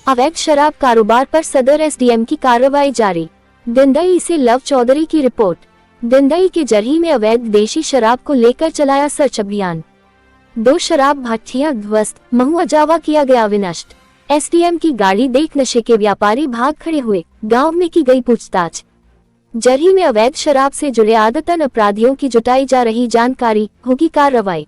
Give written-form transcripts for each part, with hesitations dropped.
अवैध शराब कारोबार पर सदर एसडीएम की कार्रवाई जारी। दिंदई से लव चौधरी की रिपोर्ट। दिंदई के जरही में अवैध देशी शराब को लेकर चलाया सर्च अभियान। 2 शराब भट्टियां ध्वस्त, महुआ जावा किया गया विनष्ट। एसडीएम की गाड़ी देख नशे के व्यापारी भाग खड़े हुए, गांव में की गई पूछताछ। जरही में अवैध शराब से जुड़े आदतन अपराधियों की जुटाई जा रही जानकारी, होगी कार्रवाई।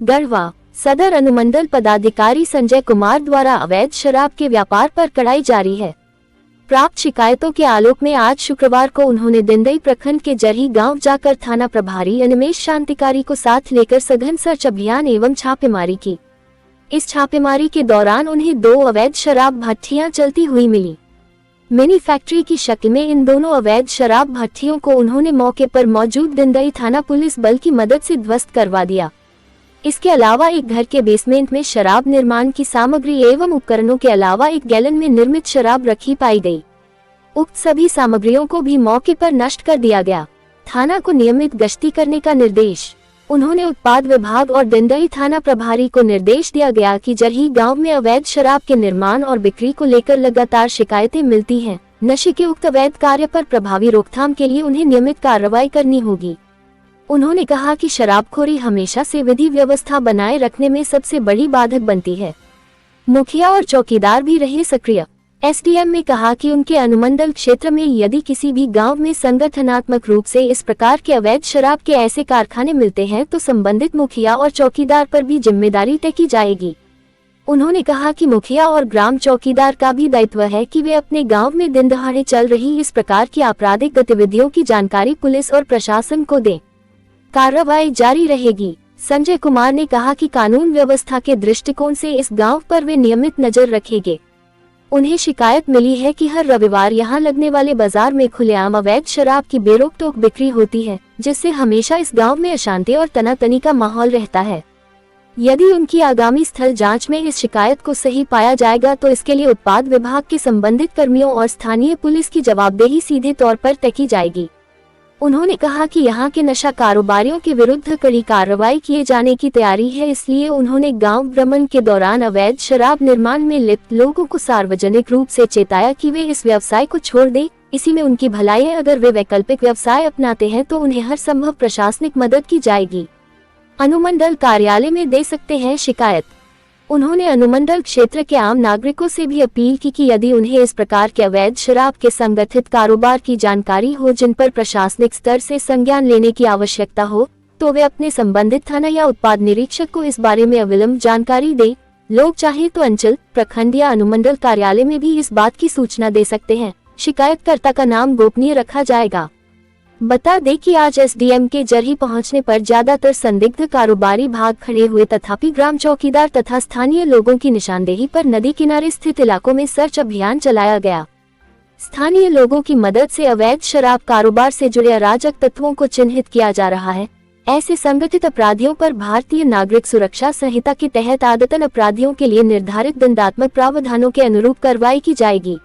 गढ़वा सदर अनुमंडल पदाधिकारी संजय कुमार द्वारा अवैध शराब के व्यापार पर कड़ाई जारी है। प्राप्त शिकायतों के आलोक में आज शुक्रवार को उन्होंने दिंदई प्रखंड के जरही गांव जाकर थाना प्रभारी अनिमेश शांतिकारी को साथ लेकर सघन सर्च अभियान एवं छापेमारी की। इस छापेमारी के दौरान उन्हें 2 अवैध शराब भट्टियां चलती हुई मिली। मिनी फैक्ट्री की शक्ल में इन दोनों अवैध शराब भट्टियों को उन्होंने मौके पर मौजूद दिंदई थाना पुलिस बल की मदद से ध्वस्त करवा दिया। इसके अलावा एक घर के बेसमेंट में शराब निर्माण की सामग्री एवं उपकरणों के अलावा 1 गैलन में निर्मित शराब रखी पाई गई। उक्त सभी सामग्रियों को भी मौके पर नष्ट कर दिया गया। थाना को नियमित गश्ती करने का निर्देश। उन्होंने उत्पाद विभाग और दिंदई थाना प्रभारी को निर्देश दिया गया कि जरही गांव में अवैध शराब के निर्माण और बिक्री को लेकर लगातार शिकायतें मिलती हैं। नशे के उक्त अवैध कार्य पर प्रभावी रोकथाम के लिए उन्हें नियमित कार्रवाई करनी होगी। उन्होंने कहा कि शराबखोरी हमेशा से विधि व्यवस्था बनाए रखने में सबसे बड़ी बाधक बनती है। मुखिया और चौकीदार भी रहे सक्रिय। एसडीएम ने कहा कि उनके अनुमंडल क्षेत्र में यदि किसी भी गांव में संगठनात्मक रूप से इस प्रकार के अवैध शराब के ऐसे कारखाने मिलते हैं तो संबंधित मुखिया और चौकीदार पर भी जिम्मेदारी तय की जाएगी। उन्होंने कहा कि मुखिया और ग्राम चौकीदार का भी दायित्व है कि वे अपने गांव में दिन दहाड़े चल रही इस प्रकार की आपराधिक गतिविधियों की जानकारी पुलिस और प्रशासन को दें। कार्रवाई जारी रहेगी। संजय कुमार ने कहा कि कानून व्यवस्था के दृष्टिकोण से इस गांव पर वे नियमित नजर रखेंगे। उन्हें शिकायत मिली है कि हर रविवार यहां लगने वाले बाजार में खुलेआम अवैध शराब की बेरोक-टोक बिक्री होती है, जिससे हमेशा इस गांव में अशांति और तनातनी का माहौल रहता है। यदि उनकी आगामी स्थल जांच में इस शिकायत को सही पाया जाएगा तो इसके लिए उत्पाद विभाग के संबंधित कर्मियों और स्थानीय पुलिस की जवाबदेही सीधे तौर पर तय की जाएगी। उन्होंने कहा कि यहाँ के नशा कारोबारियों के विरुद्ध कड़ी कार्रवाई किए जाने की तैयारी है, इसलिए उन्होंने गांव भ्रमण के दौरान अवैध शराब निर्माण में लिप्त लोगों को सार्वजनिक रूप से चेताया कि वे इस व्यवसाय को छोड़ दें। इसी में उनकी भलाई है। अगर वे वैकल्पिक व्यवसाय अपनाते हैं तो उन्हें हर संभव प्रशासनिक मदद की जाएगी। अनुमंडल कार्यालय में दे सकते हैं शिकायत। उन्होंने अनुमंडल क्षेत्र के आम नागरिकों से भी अपील की कि यदि उन्हें इस प्रकार के अवैध शराब के संगठित कारोबार की जानकारी हो जिन पर प्रशासनिक स्तर से संज्ञान लेने की आवश्यकता हो, तो वे अपने संबंधित थाना या उत्पाद निरीक्षक को इस बारे में अविलंब जानकारी दें। लोग चाहे तो अंचल, प्रखंड या अनुमंडल कार्यालय में भी इस बात की सूचना दे सकते हैं। शिकायतकर्ता का नाम गोपनीय रखा जाएगा। बता दें कि आज एसडीएम के जरही पहुंचने पर ज्यादातर संदिग्ध कारोबारी भाग खड़े हुए, तथापि ग्राम चौकीदार तथा स्थानीय लोगों की निशानदेही पर नदी किनारे स्थित इलाकों में सर्च अभियान चलाया गया। स्थानीय लोगों की मदद से अवैध शराब कारोबार से जुड़े अराजक तत्वों को चिन्हित किया जा रहा है। ऐसे संगठित अपराधियों पर भारतीय नागरिक सुरक्षा संहिता के तहत आदतन अपराधियों के लिए निर्धारित दंडात्मक प्रावधानों के अनुरूप कार्रवाई की जाएगी।